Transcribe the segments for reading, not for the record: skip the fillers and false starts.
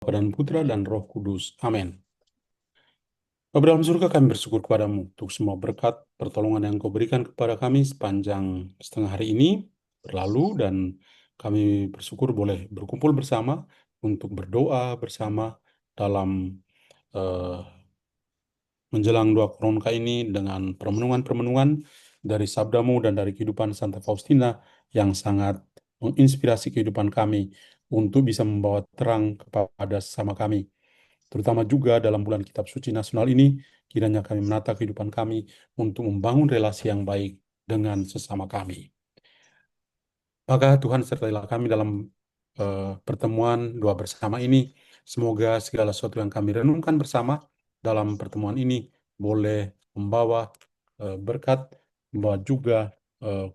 Bapa dan Putra dan Roh Kudus. Amin. Bapa dalam surga, kami bersyukur kepadamu untuk semua berkat pertolongan yang kau berikan kepada kami sepanjang setengah hari ini berlalu, dan kami bersyukur boleh berkumpul bersama untuk berdoa bersama dalam eh, menjelang doa Koronka ini dengan permenungan-permenungan dari sabdamu dan dari kehidupan Santa Faustina yang sangat menginspirasi kehidupan kami untuk bisa membawa terang kepada sesama kami. Terutama juga dalam bulan Kitab Suci Nasional ini, kiranya kami menata kehidupan kami untuk membangun relasi yang baik dengan sesama kami. Maka Tuhan sertailah kami dalam pertemuan doa bersama ini. Semoga segala sesuatu yang kami renungkan bersama dalam pertemuan ini boleh membawa berkat, membawa juga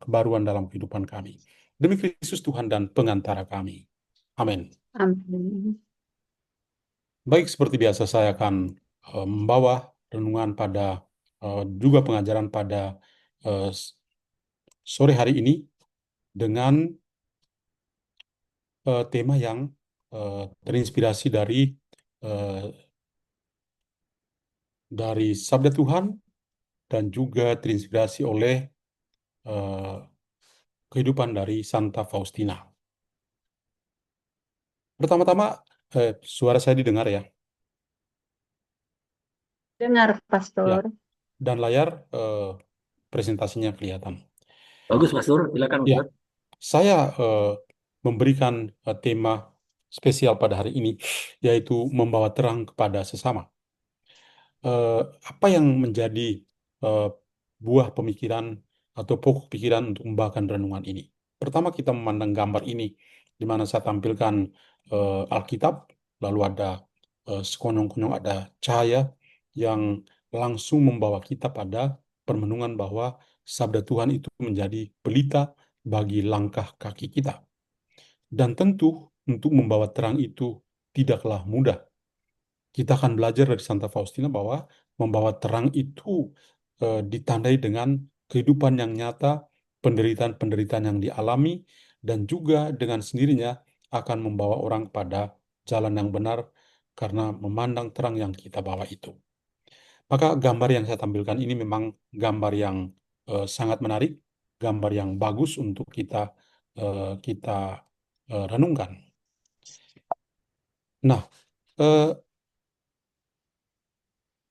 kebaruan dalam kehidupan kami. Demi Kristus Tuhan dan pengantara kami. Amin. Amin. Baik, seperti biasa saya akan membawa renungan pada juga pengajaran pada eh, sore hari ini dengan tema yang terinspirasi eh, dari Sabda Tuhan dan juga terinspirasi oleh eh, kehidupan dari Santa Faustina. Pertama-tama, suara saya didengar ya, Dengar, ya, Pastor. dan layar presentasinya kelihatan. Bagus, Pastor. Silakan, Ya, Pastor. saya memberikan tema spesial pada hari ini, yaitu membawa terang kepada sesama. Apa yang menjadi eh, buah pemikiran atau pokok pikiran untuk membawakan renungan ini? Pertama, kita memandang gambar ini, di mana saya tampilkan Alkitab, lalu ada sekonyong-konyong ada cahaya yang langsung membawa kita pada permenungan bahwa sabda Tuhan itu menjadi pelita bagi langkah kaki kita. Dan tentu untuk membawa terang itu tidaklah mudah. Kita akan belajar dari Santa Faustina bahwa membawa terang itu ditandai dengan kehidupan yang nyata, penderitaan-penderitaan yang dialami, dan juga dengan sendirinya akan membawa orang pada jalan yang benar karena memandang terang yang kita bawa itu. Maka gambar yang saya tampilkan ini memang gambar yang sangat menarik, gambar yang bagus untuk kita renungkan. Nah, eh,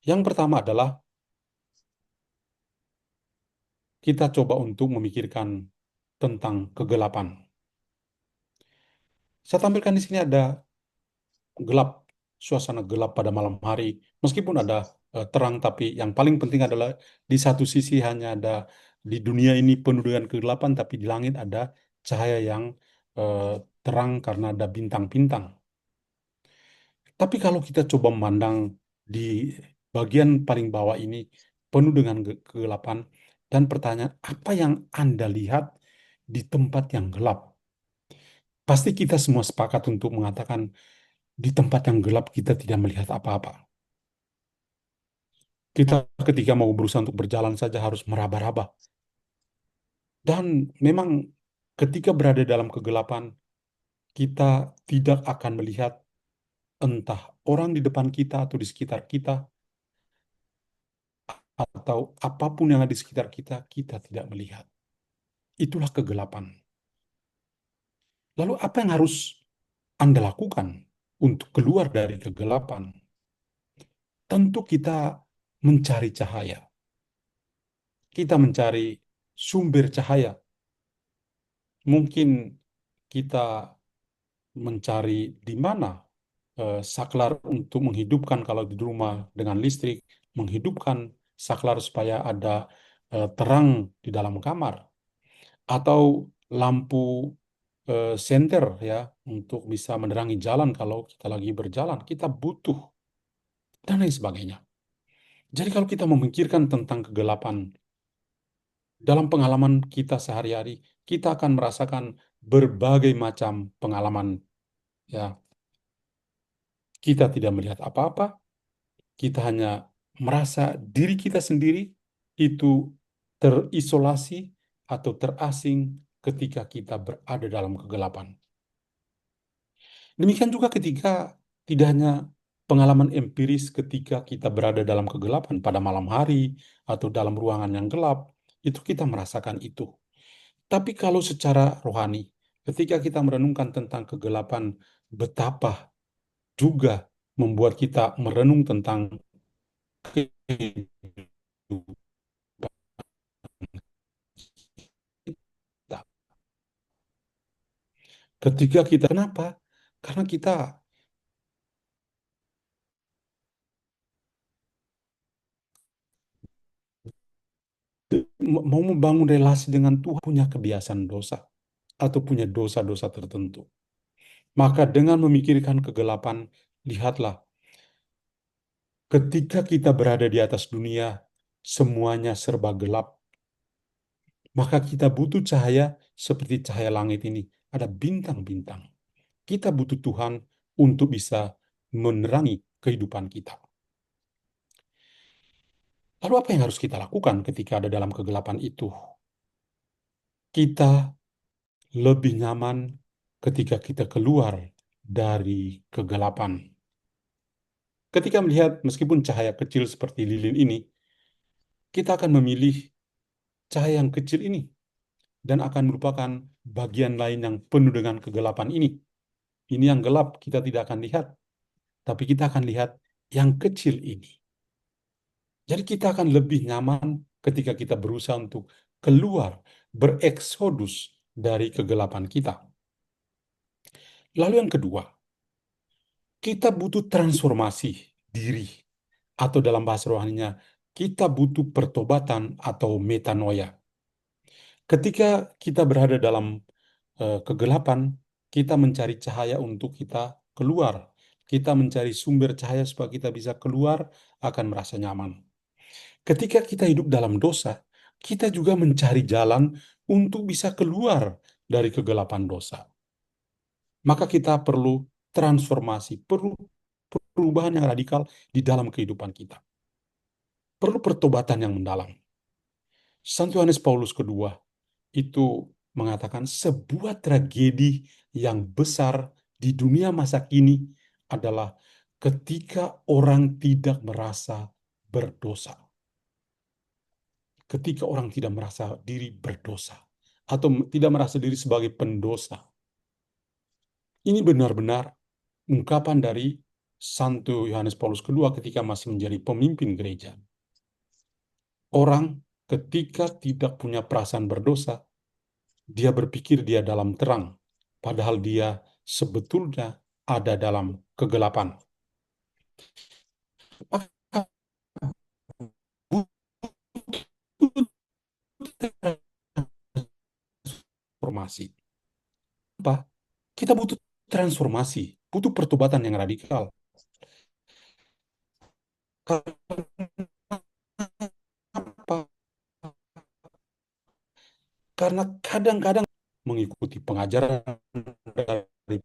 yang pertama adalah kita coba untuk memikirkan tentang kegelapan. Saya tampilkan di sini ada gelap, suasana gelap pada malam hari. Meskipun ada terang, tapi yang paling penting adalah di satu sisi hanya ada di dunia ini penuh dengan kegelapan, tapi di langit ada cahaya yang eh, terang karena ada bintang-bintang. Tapi kalau kita coba memandang di bagian paling bawah ini penuh dengan kegelapan, dan pertanyaan, apa yang Anda lihat di tempat yang gelap? Pasti kita semua sepakat untuk mengatakan di tempat yang gelap kita tidak melihat apa-apa. Kita ketika mau berusaha untuk berjalan saja harus meraba-raba. Dan memang ketika berada dalam kegelapan, kita tidak akan melihat entah orang di depan kita atau di sekitar kita, atau apapun yang ada di sekitar kita, kita tidak melihat. Itulah kegelapan. Lalu apa yang harus Anda lakukan untuk keluar dari kegelapan? Tentu kita mencari cahaya. Kita mencari sumber cahaya. Mungkin kita mencari di mana saklar untuk menghidupkan kalau di rumah dengan listrik, menghidupkan saklar supaya ada terang di dalam kamar, atau lampu senter ya untuk bisa menerangi jalan kalau kita lagi berjalan, kita butuh, dan lain sebagainya. Jadi kalau kita memikirkan tentang kegelapan dalam pengalaman kita sehari-hari, kita akan merasakan berbagai macam pengalaman ya. Kita tidak melihat apa-apa, kita hanya merasa diri kita sendiri itu terisolasi atau terasing ketika kita berada dalam kegelapan. Demikian juga ketika Tidak hanya pengalaman empiris ketika kita berada dalam kegelapan pada malam hari atau dalam ruangan yang gelap, itu kita merasakan itu. Tapi kalau secara rohani, ketika kita merenungkan tentang kegelapan, betapa juga membuat kita merenung tentang kehidupan kita. Ketika kita, kenapa? Karena kita mau membangun relasi dengan Tuhan, punya kebiasaan dosa atau punya dosa-dosa tertentu. Maka dengan memikirkan kegelapan, lihatlah, ketika kita berada di atas dunia, semuanya serba gelap, maka kita butuh cahaya seperti cahaya langit ini. Ada bintang-bintang. Kita butuh Tuhan untuk bisa menerangi kehidupan kita. Lalu apa yang harus kita lakukan ketika ada dalam kegelapan itu? Kita lebih nyaman ketika kita keluar dari kegelapan. Ketika melihat meskipun cahaya kecil seperti lilin ini, kita akan memilih cahaya yang kecil ini dan akan merupakan bagian lain yang penuh dengan kegelapan ini. Ini yang gelap kita tidak akan lihat, tapi kita akan lihat yang kecil ini. Jadi kita akan lebih nyaman ketika kita berusaha untuk keluar, bereksodus dari kegelapan kita. Lalu yang kedua, kita butuh transformasi diri, atau dalam bahasa rohaninya, kita butuh pertobatan atau metanoia. Ketika kita berada dalam kegelapan, kita mencari cahaya untuk kita keluar. Kita mencari sumber cahaya supaya kita bisa keluar, akan merasa nyaman. Ketika kita hidup dalam dosa, kita juga mencari jalan untuk bisa keluar dari kegelapan dosa. Maka kita perlu transformasi, perlu perubahan yang radikal di dalam kehidupan kita. Perlu pertobatan yang mendalam. Santo Yohanes Paulus kedua itu mengatakan sebuah tragedi yang besar di dunia masa kini adalah ketika orang tidak merasa berdosa. Ketika orang tidak merasa diri berdosa atau tidak merasa diri sebagai pendosa. Ini benar-benar ungkapan dari Santo Yohanes Paulus kedua ketika masih menjadi pemimpin gereja. Orang ketika tidak punya perasaan berdosa, dia berpikir dia dalam terang, padahal dia sebetulnya ada dalam kegelapan. Maka butuh transformasi. Apa? Kita butuh transformasi, butuh pertobatan yang radikal. Kenapa? Karena kadang-kadang mengikuti pengajaran dari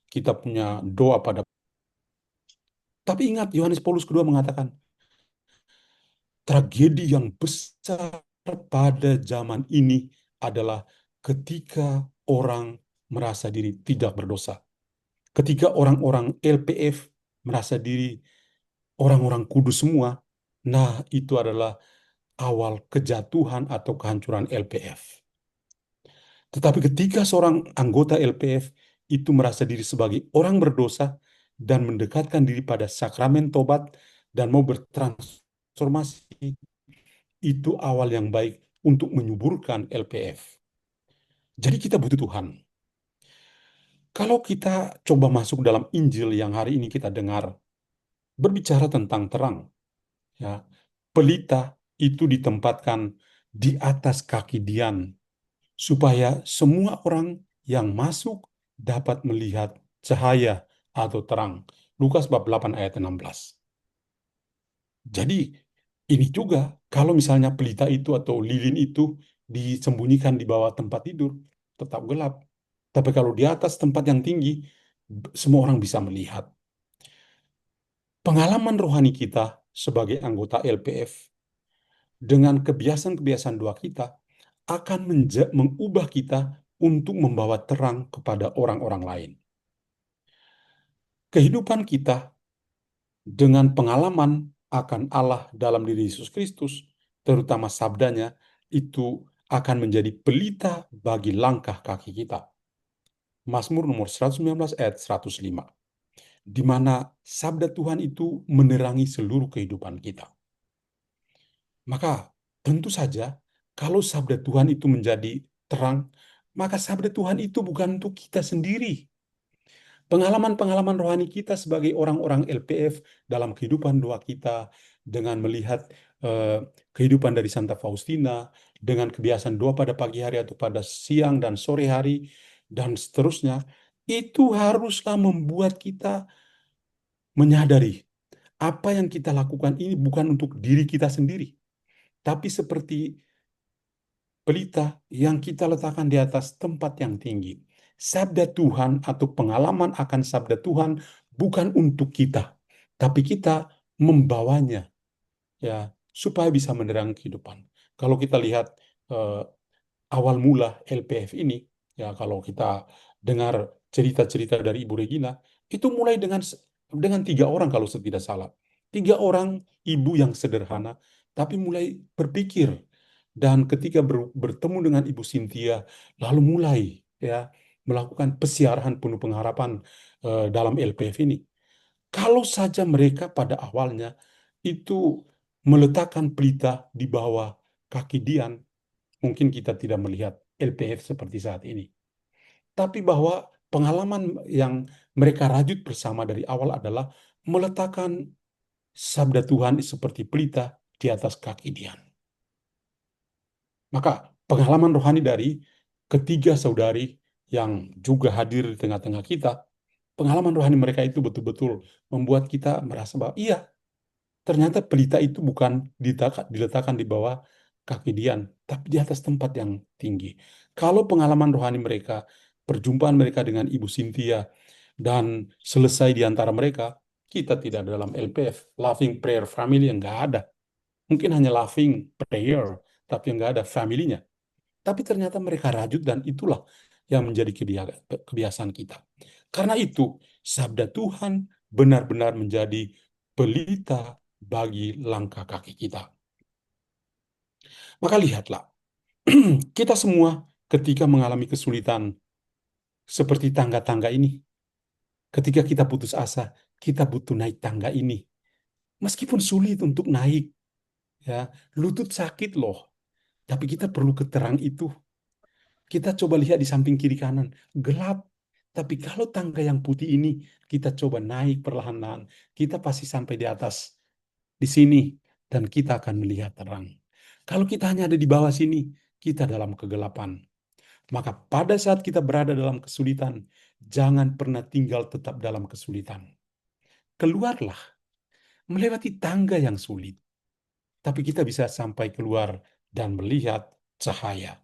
kita punya doa pada. Tapi ingat, Yohanes Paulus kedua mengatakan, tragedi yang besar pada zaman ini adalah ketika orang merasa diri tidak berdosa. Ketika orang-orang LPF merasa diri orang-orang kudus semua, nah itu adalah awal kejatuhan atau kehancuran LPF. Tetapi ketika seorang anggota LPF itu merasa diri sebagai orang berdosa dan mendekatkan diri pada sakramen tobat dan mau bertransformasi, itu awal yang baik untuk menyuburkan LPF. Jadi kita butuh Tuhan. Kalau kita coba masuk dalam Injil yang hari ini kita dengar, berbicara tentang terang, ya, pelita itu ditempatkan di atas kaki Dian, supaya semua orang yang masuk dapat melihat cahaya atau terang. Lukas bab 8 ayat 16. Jadi ini juga kalau misalnya pelita itu atau lilin itu disembunyikan di bawah tempat tidur, tetap gelap. Tapi kalau di atas tempat yang tinggi, semua orang bisa melihat. Pengalaman rohani kita sebagai anggota LPF dengan kebiasaan-kebiasaan doa kita akan mengubah kita untuk membawa terang kepada orang-orang lain. Kehidupan kita dengan pengalaman akan Allah dalam diri Yesus Kristus, terutama sabdanya, itu akan menjadi pelita bagi langkah kaki kita. Mazmur nomor 119 ayat 105, di mana sabda Tuhan itu menerangi seluruh kehidupan kita. Maka tentu saja kalau sabda Tuhan itu menjadi terang, maka sabda Tuhan itu bukan untuk kita sendiri. Pengalaman-pengalaman rohani kita sebagai orang-orang LPF dalam kehidupan doa kita, dengan melihat kehidupan dari Santa Faustina, dengan kebiasaan doa pada pagi hari atau pada siang dan sore hari, dan seterusnya, itu haruslah membuat kita menyadari apa yang kita lakukan ini bukan untuk diri kita sendiri, tapi seperti pelita yang kita letakkan di atas tempat yang tinggi. Sabda Tuhan atau pengalaman akan sabda Tuhan bukan untuk kita, tapi kita membawanya, ya, supaya bisa menerangi kehidupan. Kalau kita lihat eh, awal mula LPF ini, ya, kalau kita dengar cerita-cerita dari Ibu Regina, itu mulai dengan 3 orang kalau saya tidak salah. 3 orang ibu yang sederhana, tapi mulai berpikir. Dan ketika bertemu dengan Ibu Cynthia, lalu mulai, ya, melakukan pesiaran penuh pengharapan dalam LPF ini. Kalau saja mereka pada awalnya itu meletakkan pelita di bawah kaki Dian, mungkin kita tidak melihat LPF seperti saat ini. Tapi bahwa pengalaman yang mereka rajut bersama dari awal adalah meletakkan sabda Tuhan seperti pelita di atas kaki Dian. Maka pengalaman rohani dari ketiga saudari yang juga hadir di tengah-tengah kita, pengalaman rohani mereka itu betul-betul membuat kita merasa bahwa iya, ternyata pelita itu bukan diletakkan di bawah kaki Dian, tapi di atas tempat yang tinggi. Kalau pengalaman rohani mereka, perjumpaan mereka dengan Ibu Cynthia, dan selesai di antara mereka, kita tidak dalam LPF, Loving Prayer Family, yang nggak ada. Mungkin hanya Loving Prayer, tapi yang nggak ada family-nya. Tapi ternyata mereka rajut dan itulah yang menjadi kebiasaan kita. Karena itu, sabda Tuhan benar-benar menjadi pelita bagi langkah kaki kita. Maka lihatlah, kita semua ketika mengalami kesulitan seperti tangga-tangga ini, ketika kita putus asa, kita butuh naik tangga ini. Meskipun sulit untuk naik, ya, lutut sakit loh, tapi kita perlu keterang itu. Kita coba lihat di samping kiri kanan, gelap. Tapi kalau tangga yang putih ini, kita coba naik perlahan-lahan, kita pasti sampai di atas, di sini, dan kita akan melihat terang. Kalau kita hanya ada di bawah sini, kita dalam kegelapan. Maka pada saat kita berada dalam kesulitan, jangan pernah tinggal tetap dalam kesulitan. Keluarlah, melewati tangga yang sulit. Tapi kita bisa sampai keluar dan melihat cahaya.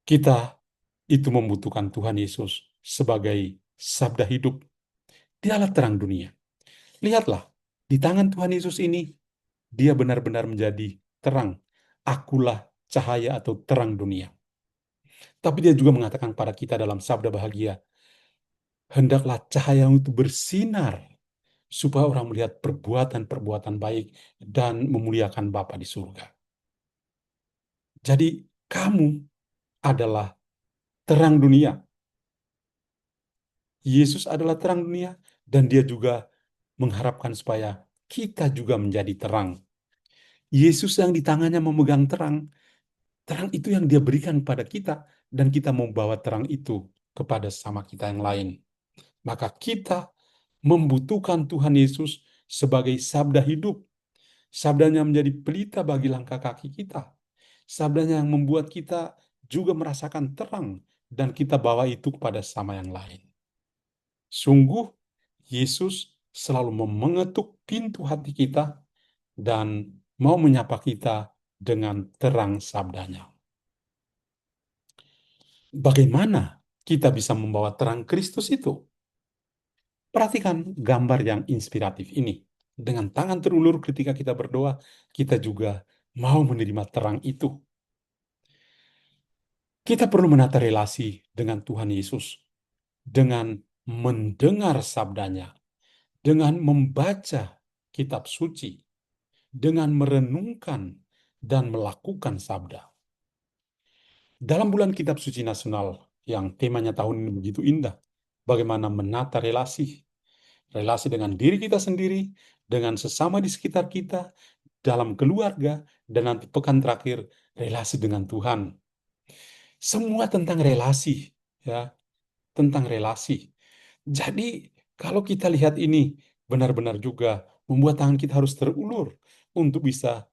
Kita itu membutuhkan Tuhan Yesus sebagai sabda hidup. Dialah terang dunia. Lihatlah, di tangan Tuhan Yesus ini, dia benar-benar menjadi terang. Akulah cahaya atau terang dunia. Tapi dia juga mengatakan pada kita dalam sabda bahagia, hendaklah cahaya itu bersinar, supaya orang melihat perbuatan-perbuatan baik dan memuliakan Bapa di surga. Jadi kamu adalah terang dunia. Yesus adalah terang dunia, dan dia juga mengharapkan supaya kita juga menjadi terang. Yesus yang di tangannya memegang terang, terang itu yang dia berikan kepada kita, dan kita membawa terang itu kepada sama kita yang lain. Maka kita membutuhkan Tuhan Yesus sebagai sabda hidup. Sabdanya menjadi pelita bagi langkah kaki kita. Sabdanya yang membuat kita juga merasakan terang, dan kita bawa itu kepada sama yang lain. Sungguh, Yesus selalu mengetuk pintu hati kita dan mau menyapa kita dengan terang sabdanya. Bagaimana kita bisa membawa terang Kristus itu? Perhatikan gambar yang inspiratif ini. Dengan tangan terulur ketika kita berdoa, kita juga mau menerima terang itu, kita perlu menata relasi dengan Tuhan Yesus dengan mendengar sabdanya, dengan membaca kitab suci, dengan merenungkan dan melakukan sabda. Dalam bulan kitab suci nasional yang temanya tahun ini begitu indah, bagaimana menata relasi dengan diri kita sendiri, dengan sesama di sekitar kita, dalam keluarga, dan nanti pekan terakhir relasi dengan Tuhan. Semua tentang relasi, ya, tentang relasi. Jadi kalau kita lihat ini benar-benar juga membuat tangan kita harus terulur untuk bisa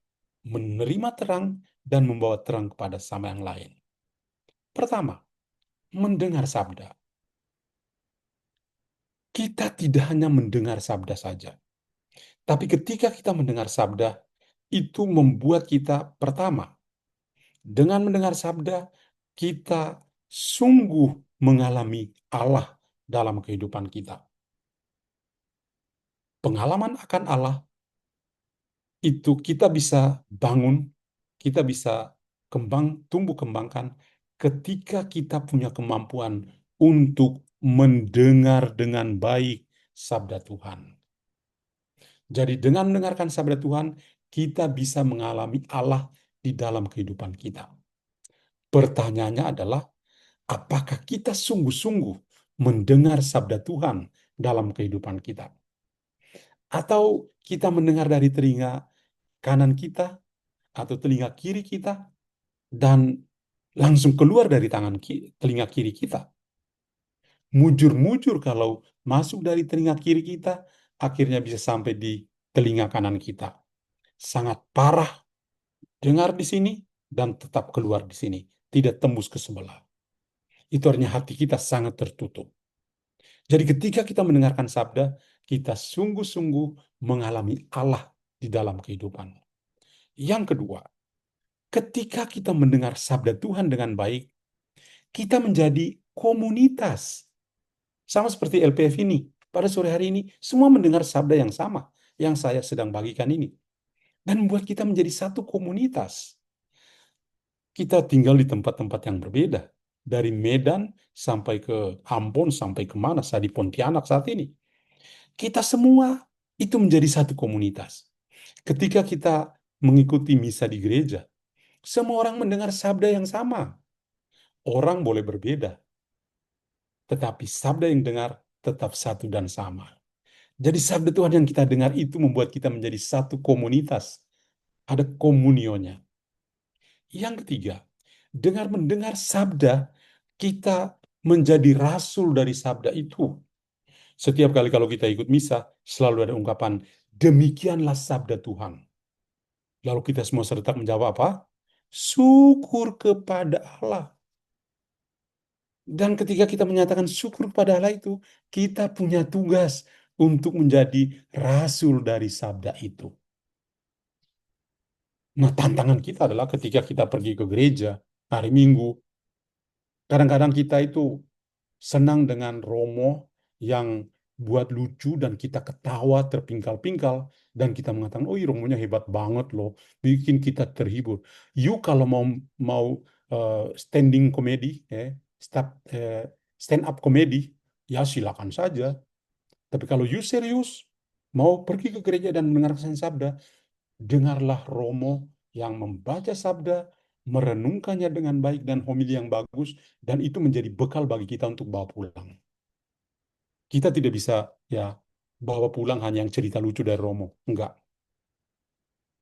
menerima terang dan membawa terang kepada sama yang lain. Pertama, mendengar sabda. Kita tidak hanya mendengar sabda saja, tapi ketika kita mendengar sabda, itu membuat kita pertama, dengan mendengar sabda, kita sungguh mengalami Allah dalam kehidupan kita. Pengalaman akan Allah itu kita bisa bangun, kita bisa tumbuh kembangkan ketika kita punya kemampuan untuk mendengar dengan baik sabda Tuhan. Jadi dengan mendengarkan sabda Tuhan, kita bisa mengalami Allah di dalam kehidupan kita. Pertanyaannya adalah, apakah kita sungguh-sungguh mendengar sabda Tuhan dalam kehidupan kita? Atau kita mendengar dari telinga kanan kita atau telinga kiri kita dan langsung keluar dari telinga kiri kita? Mujur-mujur kalau masuk dari telinga kiri kita, akhirnya bisa sampai di telinga kanan kita. Sangat parah dengar di sini dan tetap keluar di sini, tidak tembus ke sebelah. Itu artinya hati kita sangat tertutup. Jadi ketika kita mendengarkan sabda, kita sungguh-sungguh mengalami Allah di dalam kehidupan. Yang kedua, ketika kita mendengar sabda Tuhan dengan baik, kita menjadi komunitas. Sama seperti LPF ini, pada sore hari ini, semua mendengar sabda yang sama, yang saya sedang bagikan ini. Dan membuat kita menjadi satu komunitas. Kita tinggal di tempat-tempat yang berbeda. Dari Medan sampai ke Ambon, sampai kemana, saya di Pontianak saat ini. Kita semua itu menjadi satu komunitas. Ketika kita mengikuti misa di gereja, semua orang mendengar sabda yang sama. Orang boleh berbeda, tetapi sabda yang dengar tetap satu dan sama. Jadi sabda Tuhan yang kita dengar itu membuat kita menjadi satu komunitas. Ada komunionya. Yang ketiga, dengan mendengar sabda, kita menjadi rasul dari sabda itu. Setiap kali kalau kita ikut misa, selalu ada ungkapan, demikianlah sabda Tuhan. Lalu kita semua serentak menjawab apa? Syukur kepada Allah. Dan ketika kita menyatakan syukur kepada Allah itu, kita punya tugas untuk menjadi rasul dari sabda itu. Nah, tantangan kita adalah ketika kita pergi ke gereja hari Minggu, kadang-kadang kita itu senang dengan romo yang buat lucu dan kita ketawa terpingkal-pingkal dan kita mengatakan, oh romonya hebat banget loh, bikin kita terhibur. You kalau mau standing komedi, stand up komedi, ya silakan saja. Tapi kalau you serius mau pergi ke gereja dan mendengarkan sabda, dengarlah romo yang membaca sabda, merenungkannya dengan baik dan homili yang bagus, dan itu menjadi bekal bagi kita untuk bawa pulang. Kita tidak bisa ya bawa pulang hanya yang cerita lucu dari romo. Enggak.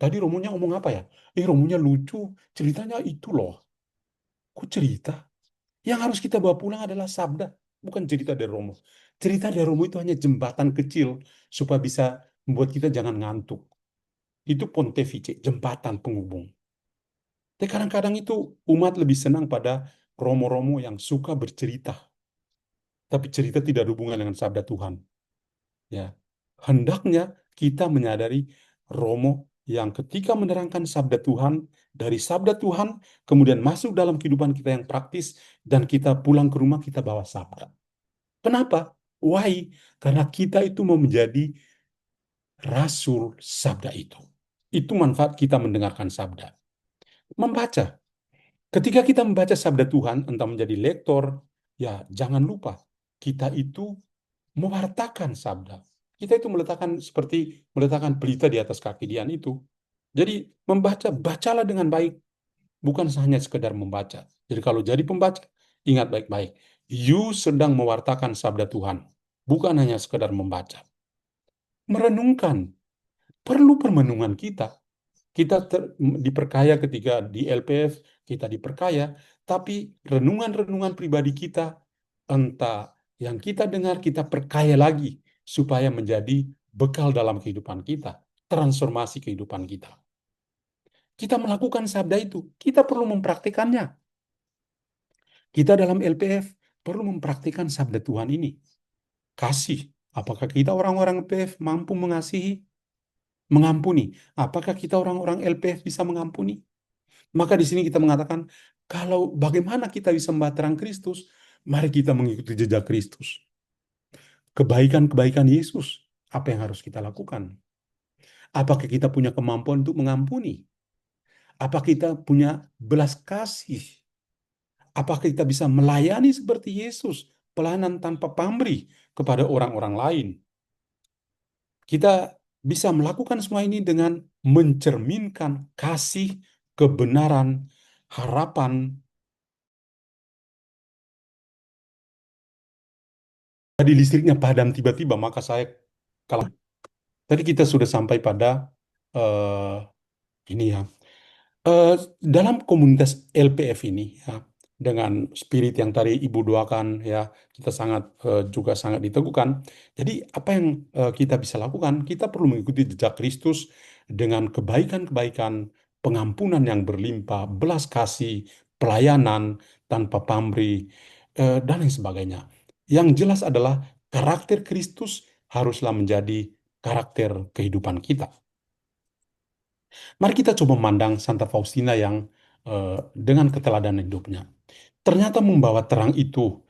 Tadi romonya ngomong apa ya? Romonya lucu, ceritanya itu loh. Kok cerita? Yang harus kita bawa pulang adalah sabda, bukan cerita dari romo. Cerita dari romo itu hanya jembatan kecil supaya bisa membuat kita jangan ngantuk. Itu pontefice, jembatan penghubung. Tapi kadang-kadang itu umat lebih senang pada romo-romo yang suka bercerita. Tapi cerita tidak ada hubungan dengan sabda Tuhan. Ya, hendaknya kita menyadari romo yang ketika menerangkan sabda Tuhan, dari sabda Tuhan, kemudian masuk dalam kehidupan kita yang praktis, dan kita pulang ke rumah kita bawa sabda. Kenapa? Why? Karena kita itu mau menjadi rasul sabda itu. Itu manfaat kita mendengarkan sabda. Membaca. Ketika kita membaca sabda Tuhan, entah menjadi lektor, ya jangan lupa, kita itu mewartakan sabda. Kita itu seperti meletakkan pelita di atas kaki Dian itu. Jadi bacalah dengan baik, bukan hanya sekedar membaca. Jadi kalau jadi pembaca, ingat baik-baik, you sedang mewartakan sabda Tuhan, bukan hanya sekedar membaca. Merenungkan, perlu permenungan kita. Kita diperkaya ketika di LPF, kita diperkaya, tapi renungan-renungan pribadi kita, entah yang kita dengar, kita perkaya lagi, supaya menjadi bekal dalam kehidupan kita, transformasi kehidupan kita. Kita melakukan sabda itu, kita perlu mempraktikannya. Kita dalam LPF perlu mempraktikkan sabda Tuhan ini. Kasih. Apakah kita orang-orang LPF mampu mengasihi? Mengampuni. Apakah kita orang-orang LPF bisa mengampuni? Maka di sini kita mengatakan, kalau bagaimana kita bisa membawa terang Kristus, mari kita mengikuti jejak Kristus. Kebaikan-kebaikan Yesus, apa yang harus kita lakukan? Apakah kita punya kemampuan untuk mengampuni? Apa kita punya belas kasih? Apakah kita bisa melayani seperti Yesus, pelayanan tanpa pamrih kepada orang-orang lain? Kita bisa melakukan semua ini dengan mencerminkan kasih, kebenaran, harapan. Tadi listriknya padam tiba-tiba, maka saya kalah. Tadi kita sudah sampai pada ini ya. Dalam komunitas LPF ini ya, dengan spirit yang tadi Ibu doakan ya, kita juga sangat diteguhkan. Jadi apa yang kita bisa lakukan? Kita perlu mengikuti jejak Kristus dengan kebaikan-kebaikan, pengampunan yang berlimpah, belas kasih, pelayanan tanpa pamrih, dan lain sebagainya. Yang jelas adalah karakter Kristus haruslah menjadi karakter kehidupan kita. Mari kita coba memandang Santa Faustina yang dengan keteladanan hidupnya. Ternyata membawa terang itu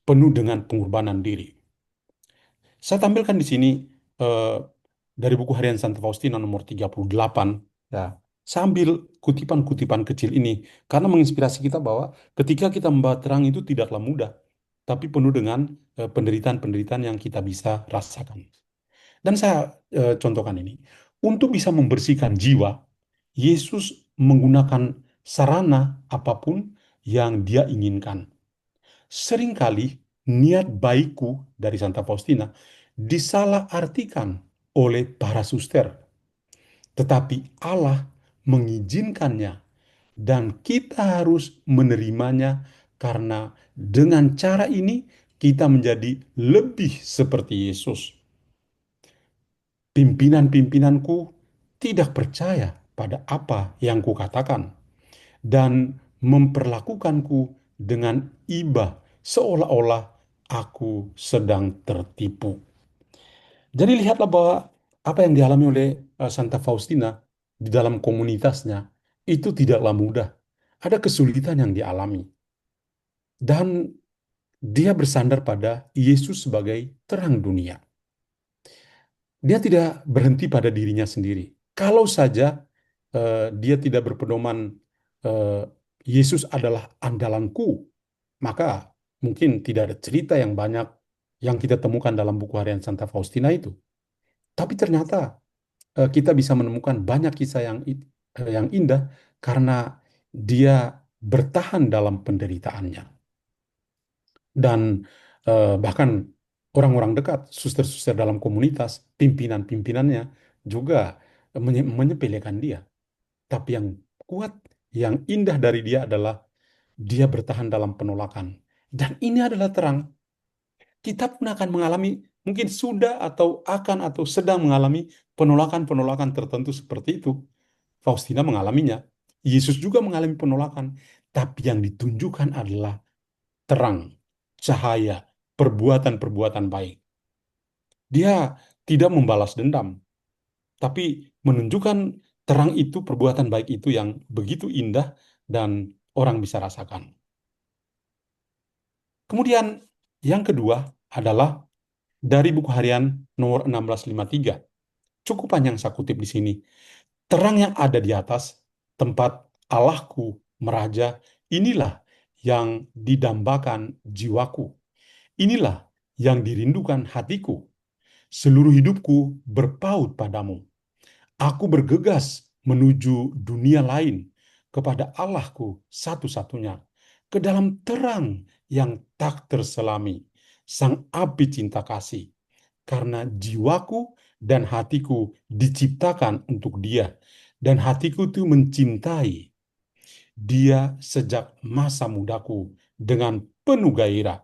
penuh dengan pengorbanan diri. Saya tampilkan di sini eh, dari buku harian Santa Faustina nomor 38, ya. Saya ambil kutipan-kutipan kecil ini karena menginspirasi kita bahwa ketika kita membawa terang itu tidaklah mudah, tapi penuh dengan penderitaan-penderitaan yang kita bisa rasakan. Dan saya contohkan ini. Untuk bisa membersihkan jiwa, Yesus menggunakan sarana apapun yang dia inginkan. Seringkali niat baikku dari Santa Faustina disalahartikan oleh para suster. Tetapi Allah mengizinkannya dan kita harus menerimanya karena dengan cara ini kita menjadi lebih seperti Yesus. Pimpinan-pimpinanku tidak percaya pada apa yang kukatakan dan memperlakukanku dengan iba seolah-olah aku sedang tertipu. Jadi lihatlah bahwa apa yang dialami oleh Santa Faustina di dalam komunitasnya itu tidaklah mudah. Ada kesulitan yang dialami. Dan dia bersandar pada Yesus sebagai terang dunia. Dia tidak berhenti pada dirinya sendiri. Kalau saja dia tidak berpedoman eh, Yesus adalah andalanku, maka mungkin tidak ada cerita yang banyak yang kita temukan dalam buku harian Santa Faustina itu. Tapi ternyata kita bisa menemukan banyak kisah yang indah karena dia bertahan dalam penderitaannya. Dan bahkan orang-orang dekat, suster-suster dalam komunitas, pimpinan-pimpinannya juga menyepelekan dia. Tapi yang kuat, yang indah dari dia adalah dia bertahan dalam penolakan. Dan ini adalah terang. Kita pun akan mengalami, mungkin sudah atau sedang mengalami penolakan-penolakan tertentu seperti itu. Faustina mengalaminya. Yesus juga mengalami penolakan. Tapi yang ditunjukkan adalah terang, cahaya, perbuatan-perbuatan baik. Dia tidak membalas dendam, tapi menunjukkan terang itu, perbuatan baik itu yang begitu indah dan orang bisa rasakan. Kemudian yang kedua adalah dari buku harian nomor 1653. Cukup panjang saya kutip di sini. Terang yang ada di atas tempat Allahku meraja, inilah yang didambakan jiwaku. Inilah yang dirindukan hatiku. Seluruh hidupku berpaut padamu. Aku bergegas menuju dunia lain kepada Allahku satu-satunya, ke dalam terang yang tak terselami, sang api cinta kasih. Karena jiwaku dan hatiku diciptakan untuk Dia, dan hatiku itu mencintai Dia sejak masa mudaku dengan penuh gairah.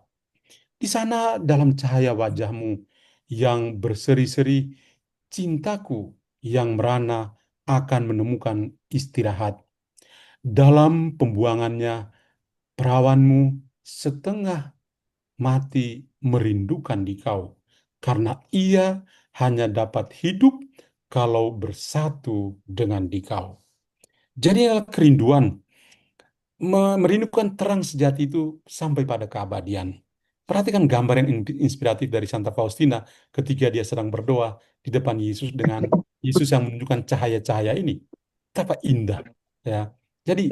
Di sana dalam cahaya wajahmu yang berseri-seri, cintaku yang merana akan menemukan istirahat. Dalam pembuangannya, perawanmu setengah mati merindukan dikau, karena ia hanya dapat hidup kalau bersatu dengan dikau. Jadi kerinduan merindukan terang sejati itu sampai pada keabadian. Perhatikan gambar yang inspiratif dari Santa Faustina ketika dia sedang berdoa di depan Yesus dengan Yesus yang menunjukkan cahaya-cahaya ini. Betapa indah, ya. Jadi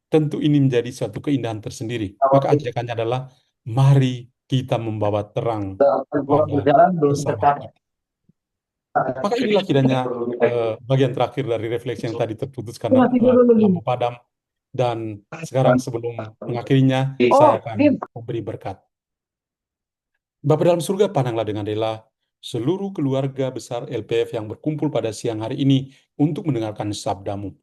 tentu ini menjadi suatu keindahan tersendiri. Maka ajakannya adalah mari kita membawa terang pada sesama kita. Maka inilah kiranya bagian terakhir dari refleksi yang tadi terputus karena lampu padam. Dan sekarang sebelum mengakhirinya, saya akan memberi berkat. Bapa dalam surga, pandanglah dengan rela seluruh keluarga besar LPF yang berkumpul pada siang hari ini untuk mendengarkan sabdamu.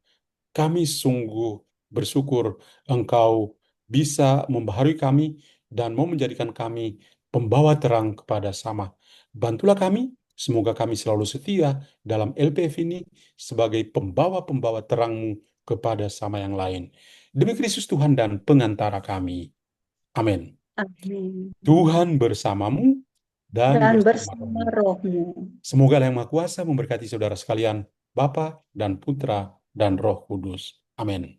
Kami sungguh bersyukur Engkau bisa membaharui kami dan mau menjadikan kami pembawa terang kepada sama. Bantulah kami, semoga kami selalu setia dalam LPF ini sebagai pembawa-pembawa terang-Mu kepada sama yang lain. Demi Kristus Tuhan dan pengantara kami. Amin. Amin. Tuhan bersamamu dan Dan bersama bersama rohmu. Semoga Allah yang Maha Kuasa memberkati saudara sekalian, Bapa dan Putra dan Roh Kudus. Amin.